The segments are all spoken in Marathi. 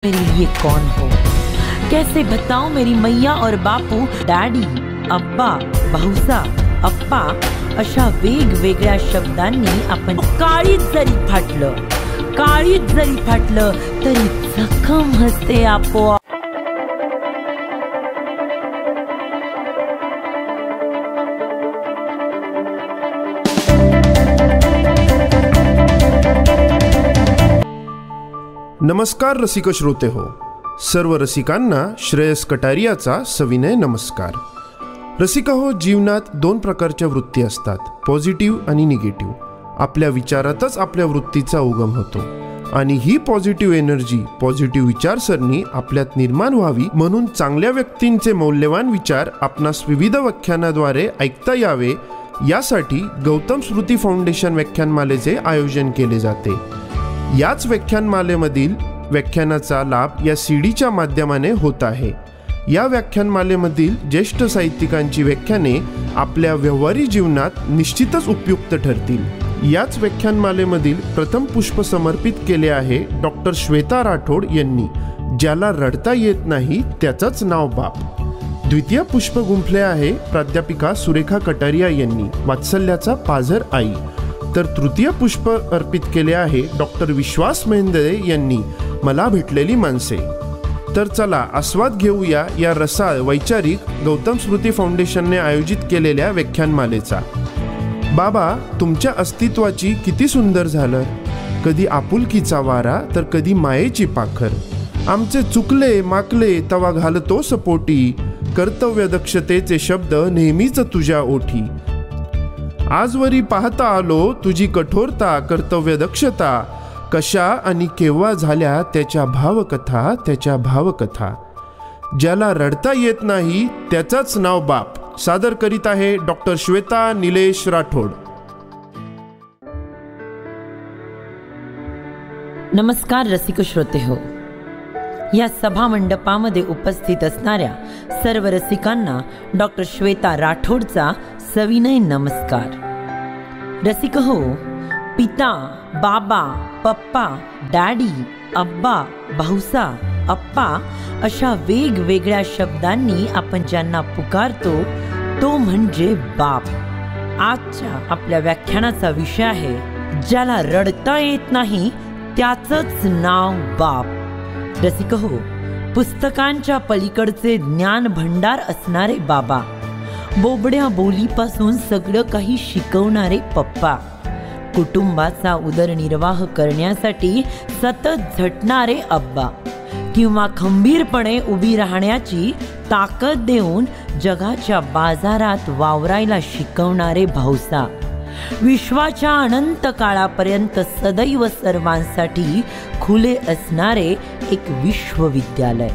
मेरे लिए कौन हो, कैसे बताऊं मेरी मैया और बापू, डॅडी, अब्बा, भाऊसा, अप्पा अशा वेगवेगळ्या शब्दांनी आपण काळीच जरी फाटलं तरी जखम हसते आपोआप. नमस्कार रसिक श्रोते हो, सर्व रसिकांना श्रेयस कटारियाचा सविनय नमस्कार. रसिका हो, जीवनात दोन प्रकारच्या वृत्ती असतात, पॉझिटिव्ह आणि निगेटिव्ह. आपल्या विचारातच आपल्या वृत्तीचा उगम होतो आणि ही पॉझिटिव्ह एनर्जी, पॉझिटिव्ह विचारसरणी आपल्यात निर्माण व्हावी म्हणून चांगल्या व्यक्तींचे मौल्यवान विचार आपणास विविध व्याख्यानाद्वारे ऐकता यावे यासाठी गौतम स्मृती फाउंडेशन व्याख्यानमालेचे आयोजन केले जाते. याच व्याख्यानमालेमधील व्याख्यानाचा लाभ या सीडीच्या माध्यमाने होत आहे. या व्याख्यानमालेमधील ज्येष्ठ साहित्यिकांची व्याख्याने आपल्या व्यवहारी जीवनात निश्चितच उपयुक्त ठरतील. याच व्याख्यानमालेमधील प्रथम पुष्प समर्पित केले आहे डॉक्टर श्वेता राठोड यांनी, ज्याला रडता येत नाही त्याचंच नाव बाप. द्वितीय पुष्प गुंफले आहे प्राध्यापिका सुरेखा कटारिया यांनी, वात्सल्याचा पाझर आई. तर तृतीय पुष्प अर्पित केले आहे डॉक्टर विश्वास मेहेंदळे यांनी, मला भेटलेली माणसे. तर चला आस्वाद घेऊया या रसाळ वैचारिक गौतम स्मृती फाउंडेशनने आयोजित केलेल्या व्याख्यानमालेचा. बाबा, तुमच्या अस्तित्वाची किती सुंदर झालं, कधी आपुलकीचा वारा तर कधी मायेची पाखर. आमचे चुकले माकले तवा घालतो सपोटी, कर्तव्य दक्षतेचे शब्द नेहमीच तुझ्या ओठी. आजवरी पाहता आलो तुझी कठोरता, कर्तव्य दक्षता, कशा आणि केव्हा झाल्या त्याच्या भावकथा. ज्याला रडता येत नाही त्याचंच नाव बाप. सादर करीत आहे डॉक्टर श्वेता निलेश राठोड. नमस्कार रसिक श्रोते हो, या सभा मंडपामध्ये उपस्थित असणाऱ्या सर्व रसिकांना डॉक्टर श्वेता राठोडचा सविनय नमस्कार. रसिक हो, पिता, बाबा, पप्पा, डॅडी, अब्बा, भाऊसा, अप्पा अशा वेगवेगळ्या शब्दांनी आपण ज्यांना पुकारतो तो म्हणजे बाप. आजच्या आपल्या व्याख्यानाचा विषय आहे, ज्याला रडता येत नाही त्याचंच नाव बाप. रसिक हो, पुस्तकांच्या पलीकडचे ज्ञान भंडार असणारे बाबा, बोबड्या बोलीपासून सगळं काही शिकवणारे पप्पा, कुटुंबाचा उदरनिर्वाह करण्यासाठी सतत झटणारे अब्बा, किंवा खंबीरपणे उभी राहण्याची ताकद देऊन जगाच्या बाजारात वावरायला शिकवणारे भाऊसा, विश्वाच्या अनंत काळापर्यंत सदैव सर्वांसाठी खुले असणारे एक विश्वविद्यालय,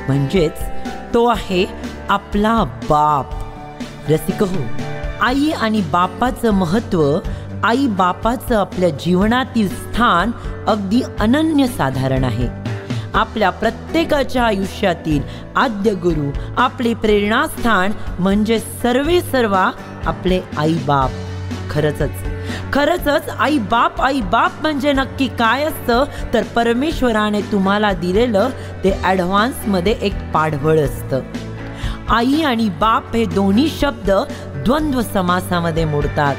म्हणजेच तो आहे आपला बाप. रसिक हो, आई आणि बापाचं महत्त्व, आई बापाचं आपल्या जीवनातील स्थान अगदी अनन्यसाधारण आहे. आपल्या प्रत्येकाच्या आयुष्यातील आद्य गुरु, आपले प्रेरणास्थान म्हणजे सर्वेसर्वा आपले आई बाप. खरंच आई बाप म्हणजे नक्की काय असतं, तर परमेश्वराने तुम्हाला दिलेलं ते ॲडव्हान्समध्ये एक पाढवळ असतं. आई आणि बाप हे दोन्ही शब्द द्वंद्व समासामध्ये मोडतात.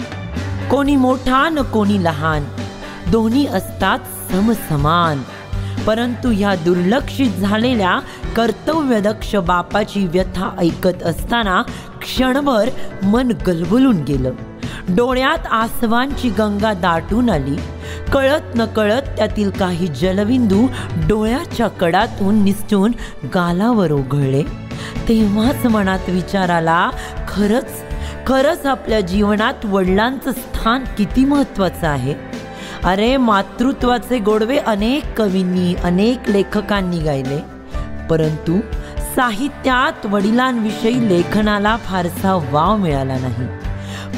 कोणी मोठा न कोणी लहान, दोन्ही असतात समसमान. परंतु ह्या दुर्लक्षित झालेल्या कर्तव्यदक्ष बापाची व्यथा ऐकत असताना क्षणभर मन गलबलून गेलं. डोळ्यात आसवांची गंगा दाटून आली. कळत न कळत त्यातील काही जलबिंदू डोळ्याच्या कडातून निसटून गालावर ओघळले. तेव्हाच मनात विचार आला, खरंच आपल्या जीवनात वडिलांचं स्थान किती महत्त्वाचं आहे. अरे, मातृत्वाचे गोडवे अनेक कवींनी, अनेक लेखकांनी गायले, परंतु साहित्यात वडिलांविषयी लेखनाला फारसा वाव मिळाला नाही.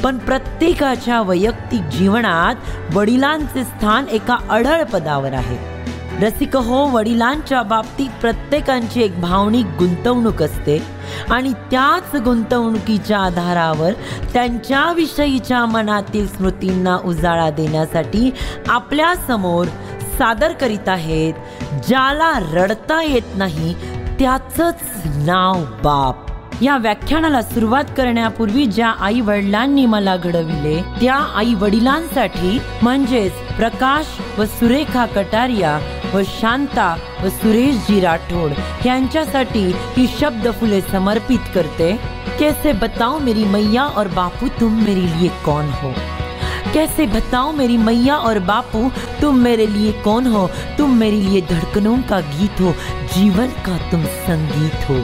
पण प्रत्येकाच्या वैयक्तिक जीवनात वडिलांचे स्थान एका अढळ पदावर आहे. रसिक हो, वडिलांच्या बाबतीत प्रत्येकाची एक भावनिक गुंतवणूक असते आणि त्याच गुंतवणुकीच्या आधारावर त्यांच्याविषयीच्या मनातील स्मृतींना उजाळा देण्यासाठी आपल्या समोर सादर करीत आहेत, ज्याला रडता येत नाही त्याचंच नाव बाप. या व्याख्यानाला सुरुवात करण्यापूर्वी ज्या आई वडिलांनी मला घडविले त्या आई वडिलांसाठी म्हणजेच प्रकाश व सुरेखा कटारिया व शांता व सुरेशजी राठोड यांच्यासाठी ही शब्द फुले समर्पित करते. कैसे बताऊं मेरी मैया और बापू तुम मेरे लिए कौन हो. कैसे बताऊं मेरी मैया और बापू तुम मेरे लिए कौन हो. तुम मेरे लिए धड़कनों का गीत हो, जीवन का तुम संगीत हो.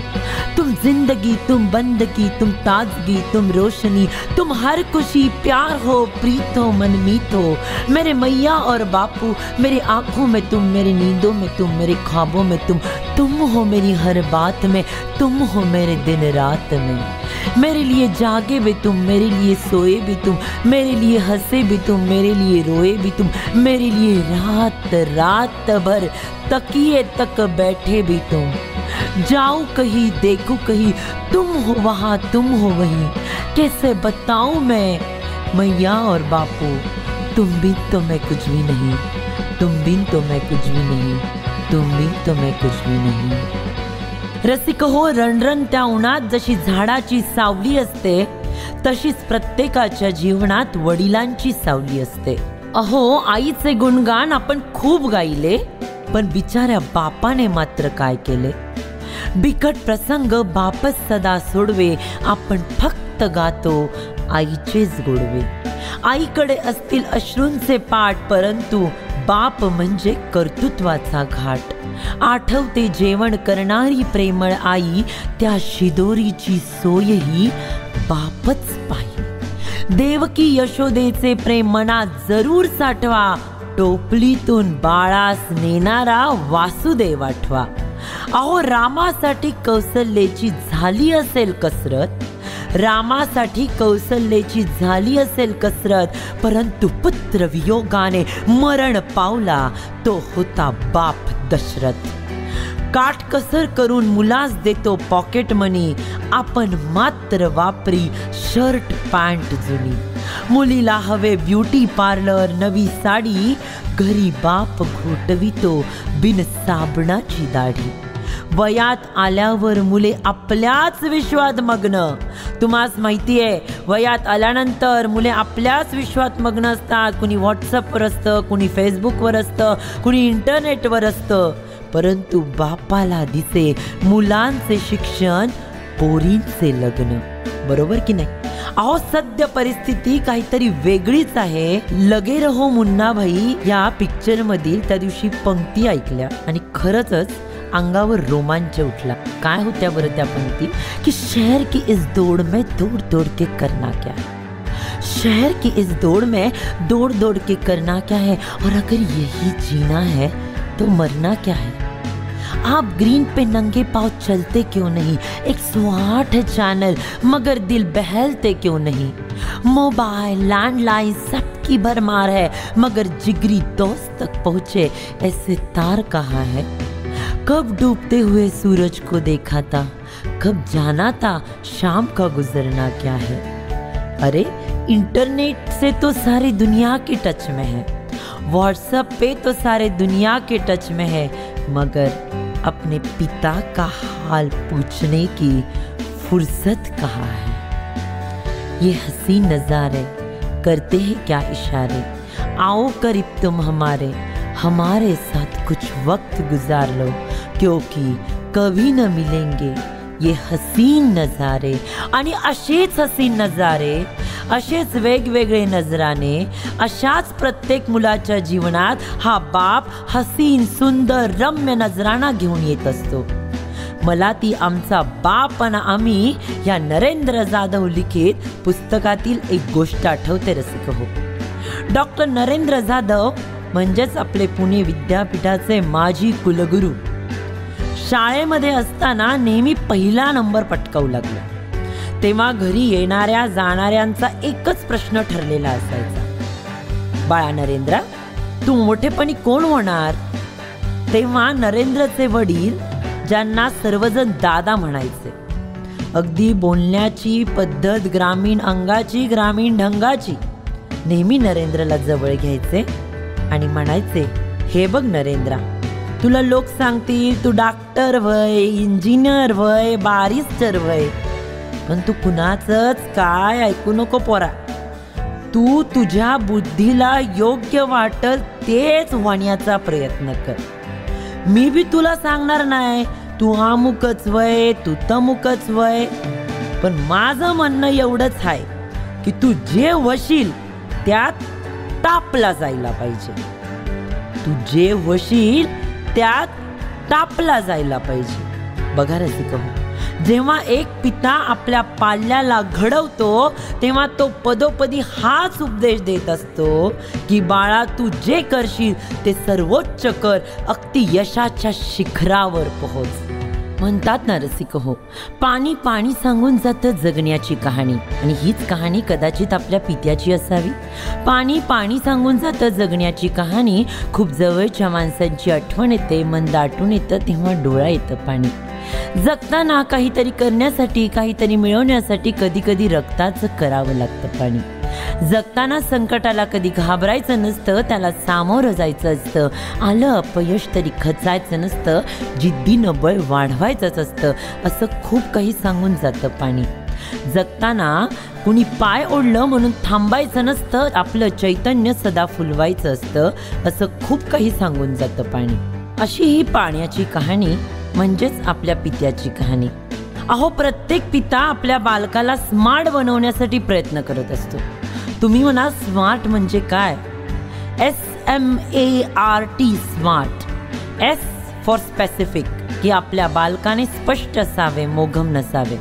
तुम जिंदगी, तुम बंदगी, तुम ताजगी, तुम रोशनी, तुम हर खुशी, प्यार हो, प्रीत हो, मनमीत हो. मेरे मैया और बापू, मेरी आंखों में तुम, मेरी नींदों में तुम, मेरे ख्वाबों में तुम हो मेरी हर बात में, तुम हो मेरे दिन रात में. मेरे लिए जागे भी तुम, मेरे लिए सोए भी तुम, मेरे लिए हंसे भी तुम, मेरे लिए रोए भी तुम, मेरे लिए रात रात भर तकिए तक बैठे भी तुम. जाऊं कहीं, देखूं कहीं, तुम हो वहाँ, तुम हो वहीं. कैसे बताऊं मैं मैया और बापू, तुम बिन तो मैं कुछ भी नहीं, तुम बिन तो मैं कुछ भी नहीं, तुम बिन तो मैं कुछ भी नहीं. रसिक हो, रणरण त्या उन्हात जशी झाडाची सावली असते तशीच प्रत्येकाच्या जीवनात वडिलांची सावली असते. अहो, आईचे गुणगान आपण खूप गायले, पण बिचाऱ्या बापाने मात्र काय केले. बिकट प्रसंग बापच सदा सोडवे, आपण फक्त गातो आईचेच गोडवे. आईकडे असतील अश्रूंचे पाठ, परंतु बाप म्हणजे कर्तृत्वाचा घाट. आठवते जेवण करणारी प्रेमळ आई, त्या शिदोरीची सोयही बापच पाही. देवकी यशोदेचे प्रेम मनात जरूर साठवा, टोपलीतून बाळास नेणारा वासुदेव आठवा. अहो, रामासाठी कौसल्याची झाली असेल कसरत, रामासाठी कौसल्याची झाली असेल कसरत, परंतु पुत्र वियोगाने मरण पावला तो होता बाप दशरथ. काटकसर करून मुलास देतो पॉकेट मनी, आपण मात्र वापरी शर्ट पॅन्ट जुनी. मुलीला हवे ब्युटी पार्लर, नवी साडी, घरी बाप घोटवितो बिन साबणाची दाढी. वयात आल्यावर मुले आपल्याच विश्वात मग्न. तुम्हास माहिती आहे, वयात आल्यानंतर मुले आपल्याच विश्वात मग्न असतात. कुणी व्हॉट्सअपवर असतं, कुणी फेसबुकवर असतं, कुणी इंटरनेटवर असतं, परंतु बापाला दिसे मुलांचे शिक्षण, पोरींचे लग्न. बरोबर की नाही. अहो, सद्य परिस्थिती काहीतरी वेगळीच आहे. लगे रहो मुन्ना भाई या पिक्चर मधील त्या दिवशी पंक्ती ऐकल्या आणि खरंच अंगावर रोमांच उठला. काय होत्या बरं त्या पंक्ती, की शहर की इस दौड़ में दौड़ दौड़ के करना क्या है. शहर की इस दौड़ में दौड़ दौड़ के करना क्या है, और अगर यही जीना है तो मरना क्या है. आप ग्रीन पे नंगे पाँव चलते क्यों नहीं. 108 चैनल मगर दिल बहलते क्यों नहीं. मोबाइल लैंडलाइन सबकी भरमार है, मगर जिगरी दोस्त तक पहुँचे ऐसे तार कहाँ है. कब डूबते हुए सूरज को देखा था, कब जाना था शाम का गुजरना क्या है. अरे, इंटरनेट से तो सारी दुनिया के टच में है, व्हाट्सएप पे तो सारे दुनिया के टच में है, मगर अपने पिता का हाल पूछने की फुर्सत कहाँ है. ये हसीन नज़ारे करते हैं क्या इशारे, आओ करीब तुम हमारे साथ कुछ वक्त गुजार लो, क्योंकि कभी न मिलेंगे ये हसीन नजारे. आणि असेच हसीन नजारे, असेच वेगवेगळे नजराने, अशाच प्रत्येक मुलाच्या जीवनात हा बाप हसीन सुंदर रम्य नजराना घेऊन येत असतो. मला ती आमचा बाप आणि आम्ही या नरेंद्र जाधव लिखित पुस्तकातील एक गोष्ट आठवते रसिक हो. डॉक्टर नरेंद्र जाधव म्हणजेच आपले पुणे विद्यापीठाचे माजी कुलगुरू. शाळेमध्ये असताना नेहमी पहिला नंबर पटकावू लागला. तेव्हा घरी येणाऱ्या जाणाऱ्यांचा एकच प्रश्न ठरलेला असायचा, बाळा नरेंद्र, तू मोठेपणी कोण होणार. तेव्हा नरेंद्रचे वडील, ज्यांना सर्वजण दादा म्हणायचे, अगदी बोलण्याची पद्धत ग्रामीण अंगाची, ग्रामीण ढंगाची, नेहमी नरेंद्रला जवळ घ्यायचे आणि म्हणायचे, हे बघ नरेंद्रा, तुला लोक सांगतील तू डॉक्टर व्हय, इंजिनियर व्हय, बारिस्टर व्हय, पण तू कुणाचंच काय ऐकू नको पोरा. तू तुझ्या बुद्धीला योग्य वाटल तेच होण्याचा प्रयत्न कर. मी बी तुला सांगणार नाही तू अमुकच व्हय, तू तमुकच व्हय, पण माझं म्हणणं एवढंच आहे की तू जे वशील त्यात टापला जायला पाहिजे. तू जे वशील त्यात टापला जायला पाहिजे. बघा रसिकहो, जेव्हा एक पिता आपल्या पाल्याला घडवतो तेव्हा तो पदोपदी हाच उपदेश देत असतो की बाळा, तू जे करशील ते सर्वोच्च कर, अगदी यशाच्या शिखरावर पोहोच. म्हणतात ना रसिकहो, पाणी पाणी सांगून जातं जगण्याची कहाणी, आणि हीच कहाणी कदाचित आपल्या पित्याची असावी. पाणी पाणी सांगून जातं जगण्याची कहाणी. खूप जवळच्या माणसांची आठवण येते, मन दाटून येतं, तेव्हा डोळा येतं पाणी. जगताना काहीतरी करण्यासाठी, काहीतरी मिळवण्यासाठी कधी कधी रक्ताचं करावं लागतं पाणी. जगताना संकटाला कधी घाबरायचं नसतं, त्याला सामोरं जायचं असतं. आलं अपयश तरी खचायचं नसतं, जिद्दीनं बळ वाढवायचंच असतं, असं खूप काही सांगून जातं पाणी. जगताना कुणी पाय ओढलं म्हणून थांबायचं नसतं, आपलं चैतन्य सदा फुलवायचं असतं, असं खूप काही सांगून जातं पाणी. अशी ही पाण्याची कहाणी म्हणजेच आपल्या पित्याची कहाणी. अहो, प्रत्येक पिता आपल्या बालकाला स्मार्ट बनवण्यासाठी प्रयत्न करत असतो. तुम्ही म्हणा स्मार्ट म्हणजे काय? SMART, smart. S for specific, की आपल्या बालकाने स्पष्ट असावे, मोघम नसावे.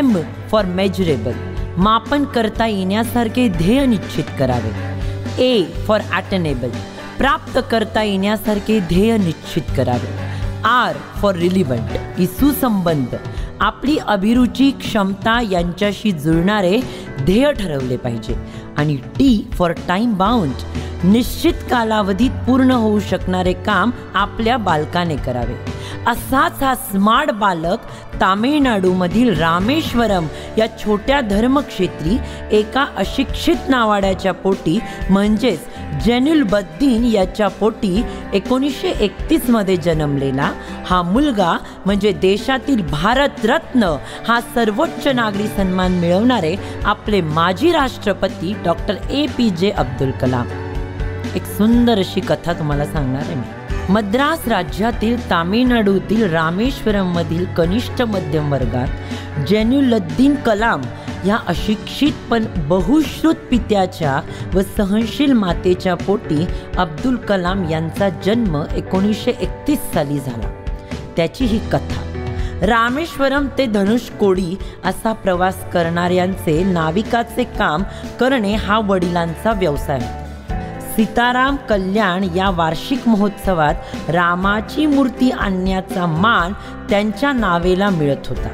M फॉर मेजरेबल, मापन करता येण्यासारखे ध्येय निश्चित करावे. A फॉर अटेनेबल, प्राप्त करता येण्यासारखे ध्येय निश्चित करावे. R फॉर रिलिव्हंट, की सुसंबंध, आपली अभिरुची, क्षमता यांच्याशी जुळणारे ध्येय ठरवले पाहिजे. आणि T फॉर टाइम बाउंड, निश्चित कालावधीत पूर्ण होऊ शकणारे काम आपल्या बालकाने करावे. असाच हा स्मार्ट बालक तामिळनाडूमधील रामेश्वरम या छोट्या धर्मक्षेत्री एका अशिक्षित नावाड्याच्या पोटी, म्हणजेच जैनुलबद्दीन याच्या पोटी 1931 मध्ये जन्मलेला हा मुलगा म्हणजे देशातील भारतरत्न हा सर्वोच्च नागरी सन्मान मिळवणारे आपले माजी राष्ट्रपती डॉक्टर APJ अब्दुल कलाम. एक सुंदर अशी कथा तुम्हाला सांगणार आहे मी. मद्रास राज्यातील तामिळनाडूतील रामेश्वरम मधील कनिष्ठ मध्यम वर्गात जैनुलब्दीन कलाम या अशिक्षित पण बहुश्रुत पित्याच्या व सहनशील मातेच्या पोटी अब्दुल कलाम यांचा जन्म 1931 साली झाला. त्याची ही कथा. रामेश्वरम ते धनुषकोडी असा प्रवास करणाऱ्यांचे नाविकाचे काम करणे हा वडिलांचा व्यवसाय होता. सीताराम कल्याण या वार्षिक महोत्सवात रामाची मूर्ती आणण्याचा मान त्यांच्या नावेला मिळत होता.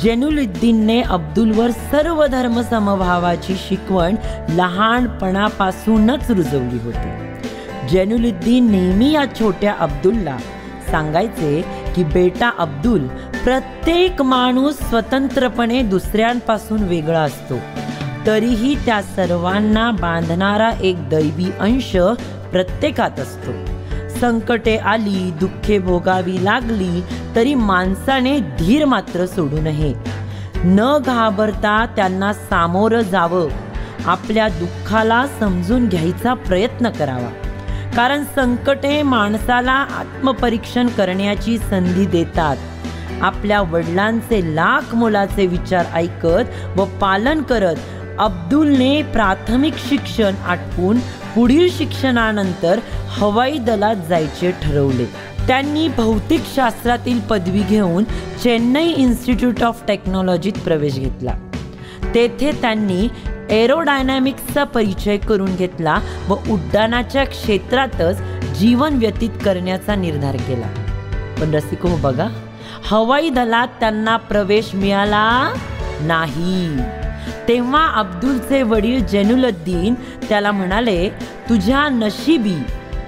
जैनुलब्दीनने अब्दुलवर सर्व धर्म समभावाची शिकवण लहानपणापासूनच रुजवली होती. जैनुलब्दीन नेहमी या छोट्या अब्दुलला सांगायचे की बेटा अब्दुल, प्रत्येक माणूस स्वतंत्रपणे दुसऱ्यांपासून वेगळा असतो, तरीही त्या सर्वांना बांधणारा एक दैवी अंश प्रत्येकात असतो. संकटे आली, दुःखे भोगावी लागली तरी माणसाने धीर मात्र सोडू नये. न घाबरता त्यांना सामोरं जावं, आपल्या दुःखाला समजून घ्यायचा प्रयत्न करावा. कारण संकटे माणसाला आत्मपरीक्षण करण्याची संधी देतात. आपल्या वडिलांचे लाख मोलाचे विचार ऐकत व पालन करत अब्दुलने प्राथमिक शिक्षण आटपून पुढील शिक्षणानंतर हवाई दलात जायचे ठरवले. त्यांनी भौतिक शास्त्रातील पदवी घेऊन चेन्नई इन्स्टिट्यूट ऑफ टेक्नॉलॉजीत प्रवेश घेतला. तेथे त्यांनी एरोडायनॅमिक्सचा परिचय करून घेतला व उड्डाणाच्या क्षेत्रातच जीवन व्यतीत करण्याचा निर्धार केला. पण रसिको बघा, हवाई दलात त्यांना प्रवेश मिळाला नाही. तेव्हा अब्दुलचे वडील जैनुलब्दीन त्याला म्हणाले, तुझ्या नशिबी.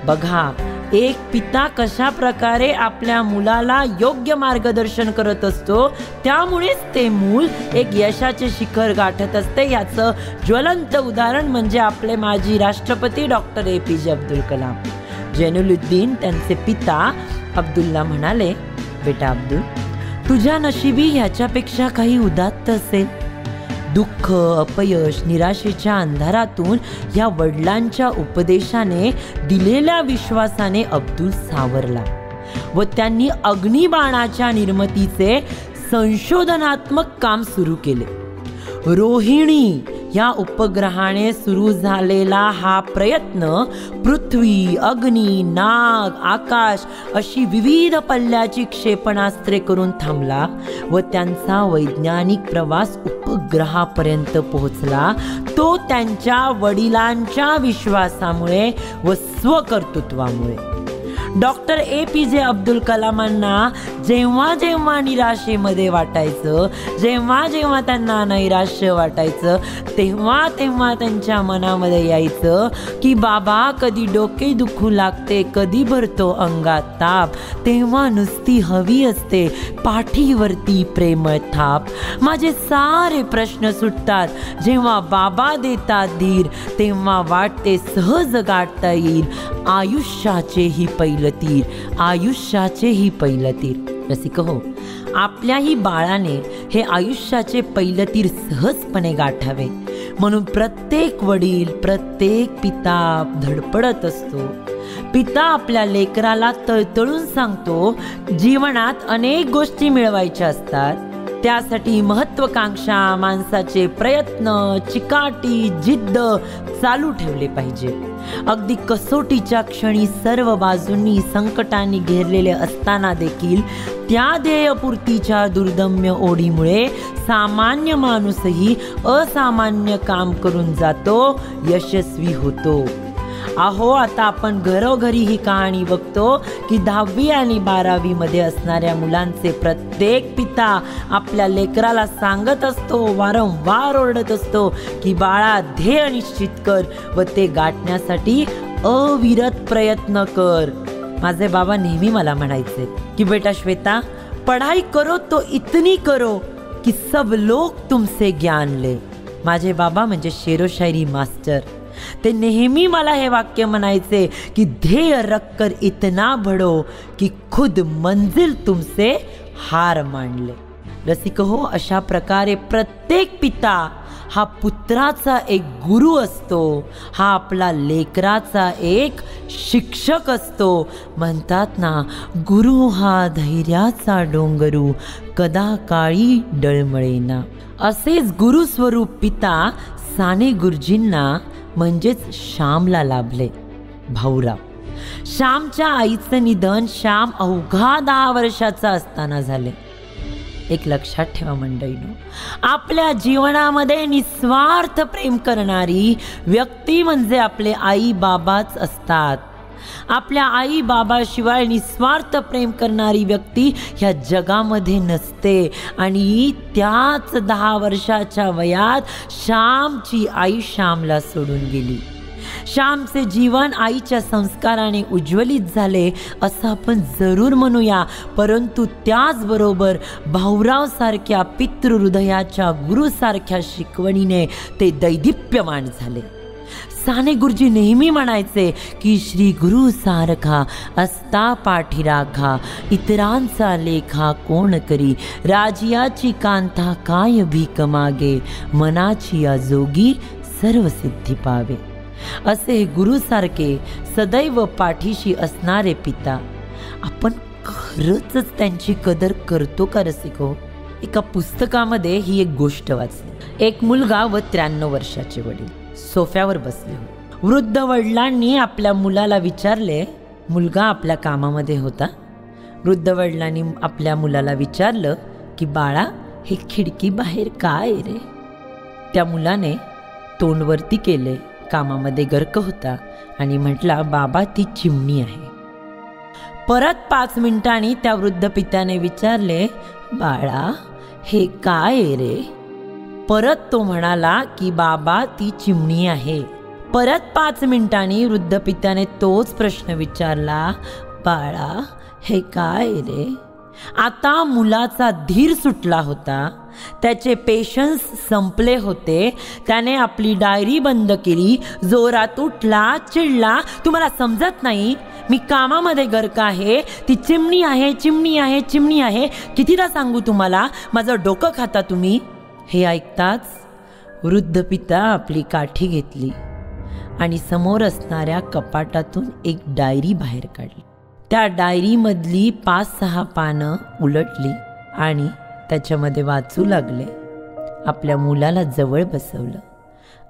बघा, एक पिता कशा प्रकारे आपल्या मुलाला योग्य मार्गदर्शन करत असतो, त्यामुळेच ते मूल एक यशाचे शिखर गाठत असते. याचं ज्वलंत उदाहरण म्हणजे आपले माजी राष्ट्रपती डॉक्टर APJ अब्दुल कलाम. जैनुलुद्दीन त्यांचे पिता अब्दुल्ला म्हणाले, बेटा अब्दुल, तुझ्या नशिबी ह्याच्यापेक्षा काही उदात्त असेल. दुःख, अपयश, निराशेच्या अंधारातून या वडिलांच्या उपदेशाने, दिलेल्या विश्वासाने अब्दुल सावरला व त्यांनी अग्निबाणाच्या निर्मितीचे संशोधनात्मक काम सुरू केले. रोहिणी या उपग्रहाने सुरू झालेला हा प्रयत्न पृथ्वी, अग्नी, नाग, आकाश अशी विविध पल्ल्याची क्षेपणास्त्रे करून थांबला व त्यांचा वैज्ञानिक प्रवास उपग्रहापर्यंत पोहोचला. तो त्यांच्या वडिलांच्या विश्वासामुळे व स्वकर्तृत्वामुळे. डॉक्टर APJ अब्दुल कलामांना जेव्हा जेव्हा निराशेमध्ये वाटायचं, जेव्हा जेव्हा त्यांना नैराश्य वाटायचं, तेव्हा तेव्हा त्यांच्या मनामध्ये यायचं की बाबा, कधी डोके दुखू लागते, कधी भरतो अंगात ताप, तेव्हा नुसती हवी असते पाठीवरती प्रेमळ थाप. माझे सारे प्रश्न सुटतात जेव्हा बाबा देतात धीर, तेव्हा वाटते सहज गाठता येईल आयुष्याचेही पहिलं तीर, आयुष्याचेही पहिलं तीर. रसिक हो, आपल्याही बाळाने हे आयुष्याचे पहिलं तीर सहजपणे गाठावे म्हणून प्रत्येक वडील, प्रत्येक पिता धडपडत असतो. पिता आपल्या लेकराला तळतळून सांगतो, जीवनात अनेक गोष्टी मिळवायच्या असतात, त्यासाठी महत्वाकांक्षा, माणसाचे प्रयत्न, चिकाटी, जिद्द चालू ठेवले पाहिजे. अगदी कसोटीच्या क्षणी सर्व बाजूंनी संकटांनी घेरलेले असताना देखील त्या ध्येयपूर्तीच्या दुर्दम्य ओढीमुळे सामान्य माणूसही असामान्य काम करून जातो, यशस्वी होतो. अहो, आता आपण घरोघरी ही कहाणी बघतो की 10वी आणि 12वी मध्ये असणाऱ्या मुलांचे प्रत्येक पिता आपल्या लेकराला सांगत असतो, वारंवार ओरडत असतो की बाळा, ध्येय निश्चित कर व ते गाठण्यासाठी अविरत प्रयत्न कर. माझे बाबा नेहमी मला म्हणायचे की बेटा श्वेता, पढ़ाई करो तो इतनी करो कि सब लोग तुमसे ज्ञान ले. माझे बाबा म्हणजे शेरोशायरी मास्टर. ते नेहमी मला हे वाक्य म्हणायचे की ध्येय रखकर इतना बढ़ो कि खुद मंजिल तुमसे हार मान ले. रसिक हो, अशा प्रकारे प्रत्येक पिता हा पुत्राचा एक गुरु असतो, हा आपला लेकराचा एक शिक्षक असतो. म्हणतात ना, गुरु हा धैर्याचा डोंगरू, कदा काळी डळमळेना. असेच गुरुस्वरूप पिता साने गुरुजींना म्हणजेच श्यामला लाभले. भाऊराव, श्यामच्या आईचं निधन श्याम अवघा 10 वर्षाचा असताना झाले. एक लक्षात ठेवा मंडळीनो, आपल्या जीवनामध्ये निस्वार्थ प्रेम करणारी व्यक्ती म्हणजे आपले आई बाबाच असतात. आपल्या आई बाबाशिवाय निस्वार्थ प्रेम करणारी व्यक्ती ह्या जगामध्ये नसते. आणि त्याच 10 वर्षाच्या वयात श्यामची आई श्यामला सोडून गेली. श्यामचे जीवन आईच्या संस्काराने उज्ज्वलित झाले असं आपण जरूर म्हणूया, परंतु त्याचबरोबर भाऊराव सारख्या पितृहृदयाच्या गुरुसारख्या शिकवणीने ते दैदिप्यमान झाले. साने गुरुजी नेहमी म्हणायचे की श्री गुरु सारखा असता पाठीराखा, इतरांचा लेखा कोण करी, राजियाची कांता काय भीक मागे, मनाची अजोगी सर्व सिद्धी पावे. असे गुरुसारखे सदैव पाठीशी असणारे पिता आपण खरंच त्यांची कदर करतो का रसिको? एका पुस्तकामध्ये ही एक गोष्ट वाचली. एक मुलगा व 93 वर्षाचे वडील सोफ्यावर बसले होते. वृद्ध वडिलांनी आपल्या मुलाला विचारले, मुलगा आपल्या कामामध्ये होता. वृद्ध वडिलांनी आपल्या मुलाला विचारलं की बाळा, हे खिडकी बाहेर काय रे? त्या मुलाने तोंडवरती केले, कामामध्ये गर्क होता आणि म्हटला, बाबा ती चिमणी आहे. परत 5 मिनिटांनी त्या वृद्ध पित्याने विचारले, बाळा हे काय रे? परत तो म्हणाला की बाबा ती चिमणी आहे. परत 5 मिनिटांनी वृद्ध पित्याने तोच प्रश्न विचारला, बाळा हे काय रे? आता मुलाचा धीर सुटला होता, त्याचे पेशन्स संपले होते. त्याने आपली डायरी बंद केली, जोरात उठला, चिडला, तुम्हाला समजत नाही, मी कामामध्ये गर्क आहे, ती चिमणी आहे, चिमणी आहे, चिमणी आहे, कितीदा सांगू तुम्हाला, माझं डोकं खाता तुम्ही. हे ऐकताच वृद्ध पिता आपली काठी घेतली आणि समोर असणाऱ्या कपाटातून एक डायरी बाहेर काढली. त्या डायरीमधली 5-6 पानं उलटली आणि त्याच्यामध्ये वाचू लागले. आपल्या मुलाला जवळ बसवलं.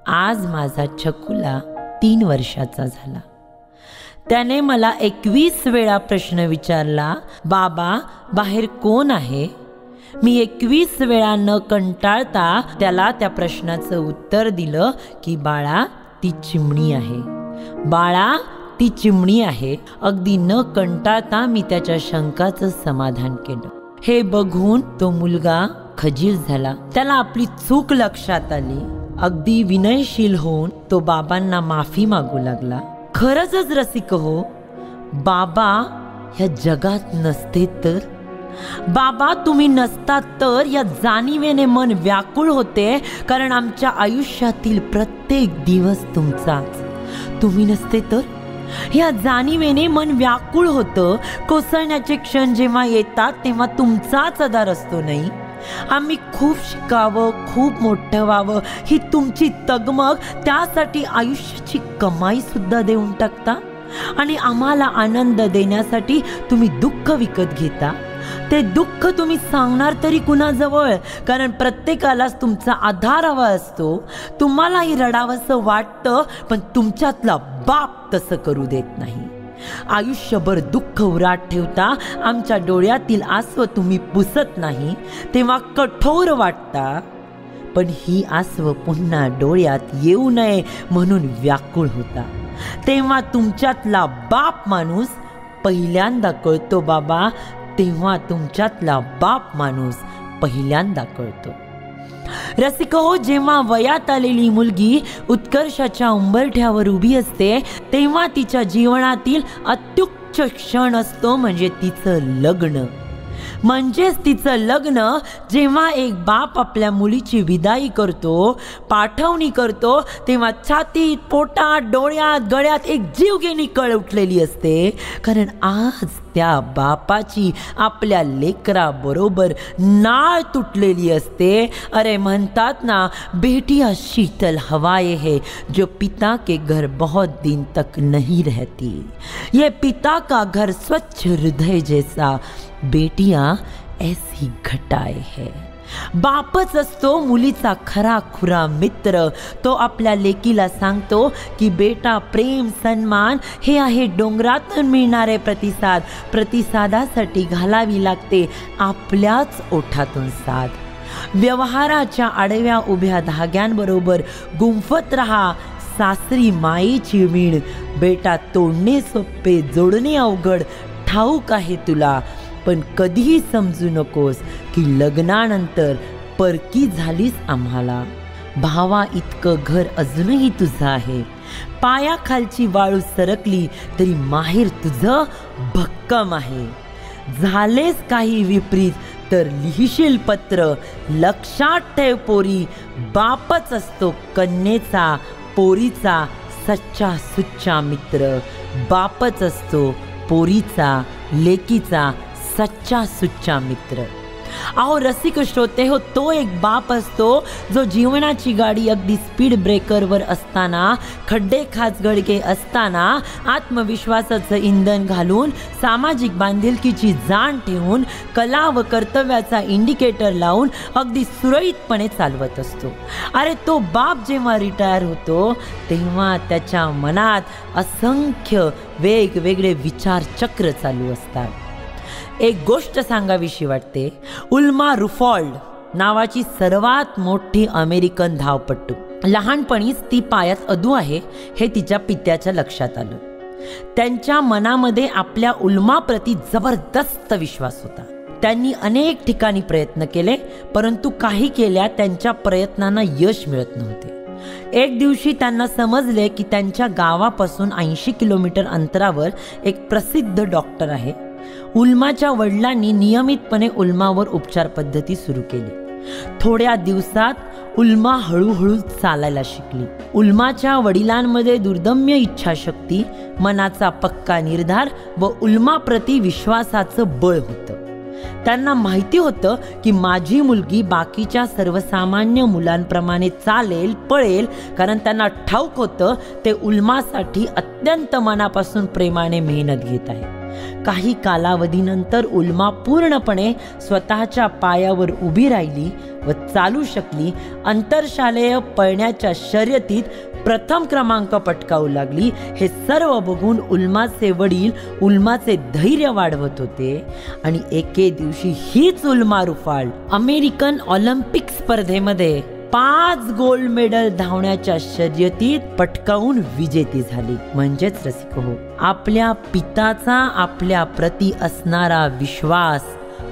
आज माझा छकुला 3 वर्षाचा झाला. त्याने मला 21 वेळा प्रश्न विचारला, बाबा बाहेर कोण आहे? मी 21 वेळा न कंटाळता त्याला त्या प्रश्नाचं उत्तर दिलं की बाळा ती चिमणी आहे, बाळा ती चिमणी आहे. अगदी न कंटाळता मी त्याच्या शंकाचं समाधान केलं. हे बघून तो मुलगा खजील झाला. त्याला आपली चूक लक्षात आली. अगदी विनयशील होऊन तो बाबांना माफी मागू लागला. खरंच रसिक हो, बाबा ह्या जगात नसते तर, बाबा तुम्ही नसता तर या जाणीवेने मन व्याकुळ होते, कारण आमच्या आयुष्यातील प्रत्येक दिवस तुमचाच. तुम्ही नसते तर या जाणीवेने मन व्याकुळ होतं. कोसळण्याचे क्षण जेव्हा येतात तेव्हा तुमचाच आधार असतो. नाही, आम्ही खूप शिकावं, खूप मोठं व्हावं ही तुमची तगमग, त्यासाठी आयुष्याची कमाई सुद्धा देऊन टाकता आणि आम्हाला आनंद देण्यासाठी तुम्ही दुःख विकत घेता. ते दुःख तुम्ही सांगणार तरी कुणाजवळ, कारण प्रत्येकालाच तुमचा आधार हवा असतो. तुम्हालाही रडावंसं वाटतं, पण तुमच्यातला बाप तसं करू देत नाही. आयुष्यभर दुःख उराट ठेवता, आमच्या डोळ्यातील आसव तुम्ही पुसत नाही, तेव्हा कठोर वाटता. पण ही आसव पुन्हा डोळ्यात येऊ नये म्हणून व्याकुळ होता. तेव्हा तुमच्यातला बाप माणूस पहिल्यांदा कळतो बाबा, तेव्हा तुमच्यातला बाप माणूस पहिल्यांदा कळतो. रसिक हो, जेव्हा वयात आलेली मुलगी उत्कर्षाच्या उंबरठ्यावर उभी असते तेव्हा तिच्या जीवनातील अत्युच्च क्षण असतो म्हणजे तिचं लग्न. म्हणजेच तिचं लग्न. जेव्हा एक बाप आपल्या मुलीची विदाई करतो, पाठवणी करतो, तेव्हा छातीत, पोटात, डोळ्यात, गळ्यात एक जीवघेणी कळ उठलेली असते, कारण आज त्या बापाची आपल्या लेकराबरोबर नाळ तुटलेली असते. अरे म्हणतात ना, बेटियां शीतल हवाएं है जो पिता के घर बहुत दिन तक नहीं रहती. ये पिता का घर स्वच्छ हृदय जैसा, बेटियां ऐसी घटाएं है. बापच असतो मुलीचा खरा खुरा मित्र. तो आपल्या लेकीला सांगतो की बेटा, प्रेम, सन्मान हे आहे डोंगरातून मिळणारे प्रतिसाद. प्रतिसादासाठी घालावी लागते आपल्याच ओठातून साद. व्यवहाराच्या आडव्या उभ्या धाग्यांबरोबर गुंफत रहा सासरी मायेची वीण. बेटा, तोडणे सोपे, जोडणे अवघड, ठाऊक आहे तुला, पण कधीही समजू नकोस की लग्नानंतर परकी झालीस आम्हाला. भावा इतकं घर अजूनही तुझं आहे. पायाखालची वाळू सरकली तरी माहेर तुझं भक्कम आहे. झालेस काही विपरीत तर लिहिशील पत्र. लक्षात ठेव पोरी, बापच असतो कन्येचा, पोरीचा सच्चा सुच्चा मित्र. बापच असतो पोरीचा, लेकीचा सच्चा सुच्चा मित्र. अहो रसिक श्रोते हो, तो एक बाप असतो जो जीवनाची गाडी अगदी स्पीड ब्रेकरवर असताना, खड्डे खाचगडके असताना आत्मविश्वासाचं इंधन घालून, सामाजिक बांधिलकीची जाण ठेवून, कला व कर्तव्याचा इंडिकेटर लावून अगदी सुरळीतपणे चालवत असतो. अरे तो बाप जेव्हा रिटायर होतो तेव्हा त्याच्या मनात असंख्य वेगवेगळे विचार चक्र चालू असतात. एक गोष्ट सांगावीशी वाटते. उल्मा रुफॉल्ड नावाची सर्वात मोठी अमेरिकन धावपटू. लहानपणीच ती पायात अदू आहे हे तिच्या पित्याच्या लक्षात आलं. त्यांच्या मनामध्ये आपल्या उल्माप्रती जबरदस्त विश्वास होता. त्यांनी अनेक ठिकाणी प्रयत्न केले, परंतु काही केल्या त्यांच्या प्रयत्नांना यश मिळत नव्हते. एक दिवशी त्यांना समजले की त्यांच्या गावापासून 80 किलोमीटर अंतरावर एक प्रसिद्ध डॉक्टर आहे. उल्माच्या वडिलांनी नियमितपणे उल्मावर उपचार पद्धती सुरू केली. थोड्या दिवसात उल्मा हळूहळू चालायला शिकली. उल्माच्या वडिलांमध्ये दुर्दम्य इच्छाशक्ती, मनाचा पक्का निर्धार व उल्माप्रती विश्वासाचं बळ होतं. त्यांना माहिती होतं की माझी मुलगी बाकीच्या सर्वसामान्य मुलांप्रमाणे चालेल, पळेल, कारण त्यांना ठाऊक होतं ते उल्मासाठी अत्यंत मनापासून प्रेमाने मेहनत घेत आहे. काही कालावधीनंतर उल्मा पूर्णपणे स्वतःच्या पायावर उभी राहिली व चालू शकली. आंतरशालेय पळण्याच्या शर्यतीत प्रथम क्रमांक पटकावू लागली. हे सर्व बघून उल्माचे वडील उल्माचे धैर्य वाढवत होते आणि एके दिवशी हीच उल्मा रुफाल्ड अमेरिकन ऑलिम्पिक स्पर्धेमध्ये 5 गोल्ड मेडल धावण्याच्या शर्यतीत पटकावून विजेती झाली. म्हणजेच रसिको, आपल्या पिताचा आपल्या प्रति असणारा विश्वास.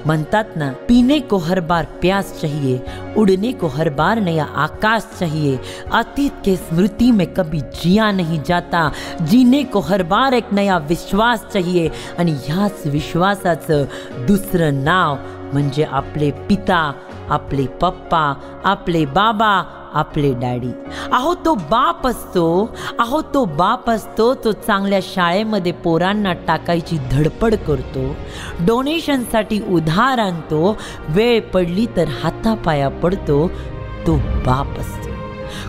म्हणतात ना, पीने को हर बार प्यास चाहिए, उड़ने को हर बार नया आकाश चाहिए, अतीत के स्मृति में कभी जिया नहीं जाता, जीने को हर बार एक नया विश्वास चाहिए. आणि ह्याच विश्वासाचं दुसरं नाव म्हणजे आपले पिता, आपले पप्पा, आपले बाबा, आपले डॅडी. अहो तो बाप असतो, तो चांगल्या शाळेमध्ये पोरांना टाकायची धडपड करतो, डोनेशनसाठी उधार आणतो, वेळ पडली तर हातापाया पडतो. तो बाप असतो.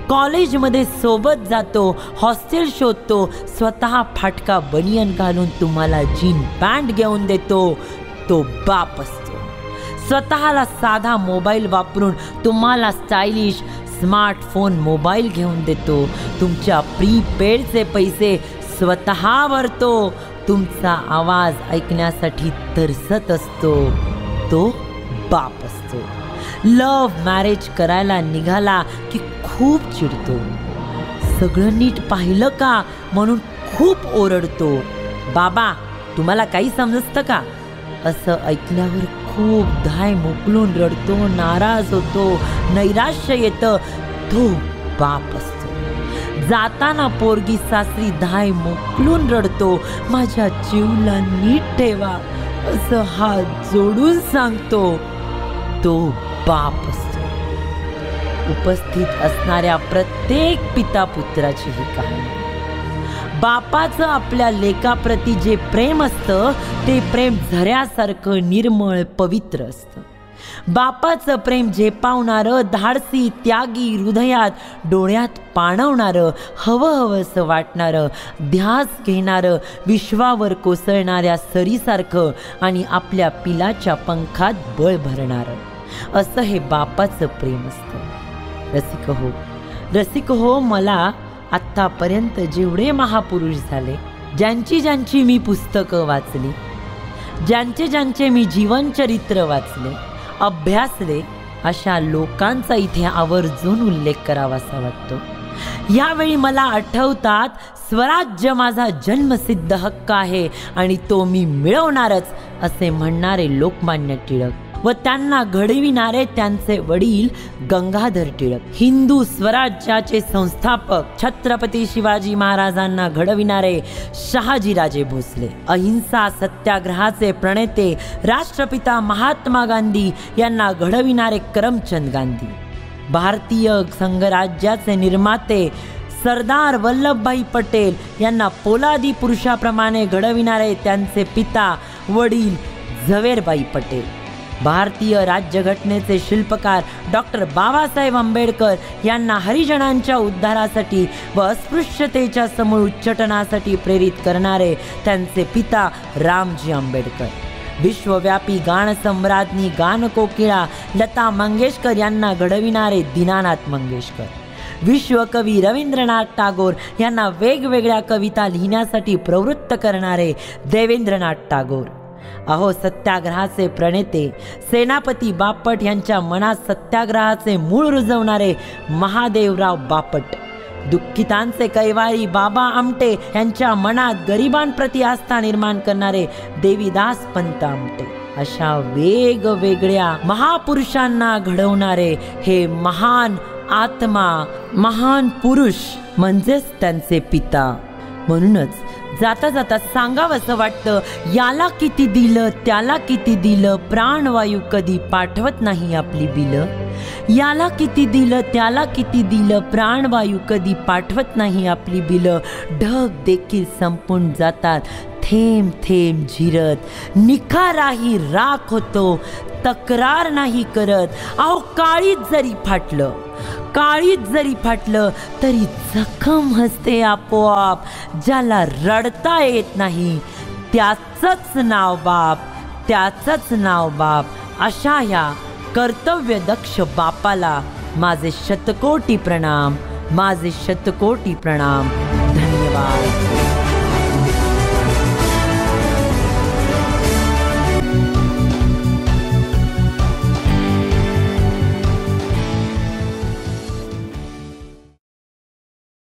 कॉलेजमध्ये सोबत जातो, हॉस्टेल शोधतो, स्वतः फाटका बनियन घालून तुम्हाला जीन पॅन्ट घेऊन देतो. तो बाप असतो. स्वतःला साधा मोबाईल वापरून तुम्हाला स्टायलिश स्मार्टफोन मोबाईल घेऊन देतो. तुमच्या प्रीपेडचे पैसे स्वतः भरतो. तुमचा आवाज ऐकण्यासाठी तरसत असतो. तो बाप असतो. लव्ह मॅरेज करायला निघाला की खूप चिडतो. सगळं नीट पाहिलं का म्हणून खूप ओरडतो. बाबा, तुम्हाला काही समजतं का? असं ऐकल्यावर खूप धाय मोकलून रडतो, नाराज होतो, नैराश्य येतं. तो बाप असतो. जाताना पोरगी सासरी धाय मोकलून रडतो, माझ्या जीवला नीट ठेवा असं हात जोडून सांगतो. तो बाप असतो. उपस्थित असणाऱ्या प्रत्येक पिता पुत्राची ही कहाणी. बापाचं आपल्या लेकाप्रती जे प्रेम असतं ते प्रेम झऱ्यासारखं निर्मळ पवित्र असतं. बापाचं प्रेम झेपावणारं, धाडसी, त्यागी, हृदयात डोळ्यात पाणवणारं, हवंहवंसं वाटणारं, ध्यास घेणारं, विश्वावर कोसळणाऱ्या सरीसारखं आणि आपल्या पिलाच्या पंखात बळ भरणारं, असं हे बापाचं प्रेम असतं. रसिक हो, मला आत्तापर्यंत जेवढे महापुरुष झाले, ज्यांची मी पुस्तकं वाचली, ज्यांचे मी जीवनचरित्र वाचले, अभ्यासले, अशा लोकांचा इथे आवर्जून उल्लेख करावासा वाटतो. यावेळी मला आठवतात, स्वराज्य माझा जन्मसिद्ध हक्क आहे आणि तो मी मिळवणारच असे म्हणणारे लोकमान्य टिळक व त्यांना घडविणारे त्यांचे वडील गंगाधर टिळक. हिंदू स्वराज्याचे संस्थापक छत्रपती शिवाजी महाराजांना घडविणारे शहाजीराजे भोसले. अहिंसा सत्याग्रहाचे प्रणेते राष्ट्रपिता महात्मा गांधी यांना घडविणारे करमचंद गांधी. भारतीय संघराज्याचे निर्माते सरदार वल्लभभाई पटेल यांना पोलादी पुरुषाप्रमाणे घडविणारे त्यांचे पिता वडील झवेरबाई पटेल. भारतीय राज्यघटनेचे शिल्पकार डॉक्टर बाबासाहेब आंबेडकर यांना हरिजनांच्या उद्धारासाठी व अस्पृश्यतेच्या समूळ उच्चाटनासाठी प्रेरित करणारे त्यांचे पिता रामजी आंबेडकर. विश्वव्यापी गानसम्राज्ञी गानकोकिळा लता मंगेशकर यांना घडविणारे दीनानाथ मंगेशकर. विश्वकवी रवींद्रनाथ टागोर यांना वेगवेगळ्या कविता लिहिण्यासाठी प्रवृत्त करणारे देवेंद्रनाथ टागोर. अहो, सत्याग्रहाचे प्रणेते सेनापती बापट यांच्या मनात सत्याग्रहाचे मूळ रुजवणारे महादेवराव बापट. दुःखितांचे कैवारी बाबा आमटे यांच्या मनात गरिबांप्रती आस्था निर्माण करणारे देवीदास पंत आमटे. अशा वेगवेगळ्या महापुरुषांना घडवणारे हे महान आत्मा, महान पुरुष म्हणजेच त्यांचे पिता. म्हणूनच जाता जाता सांगावंसं वाटतं, याला किती दिलं त्याला किती दिलं, प्राणवायू कधी पाठवत नाही आपली बिलं. याला किती दिलं त्याला किती दिलं, प्राणवायू कधी पाठवत नाही आपली बिलं. ढग देखील संपून जातात थेंब थेंब झिरत, निखाराही राख होतो तक्रार नाही करत. अहो काळीच जरी फाटलं तरी जखम हसते आपोआप. ज्याला रडता येत नाही त्याचंच नाव बाप. अशा ह्या कर्तव्यदक्ष बापाला माझे शतकोटी प्रणाम. धन्यवाद.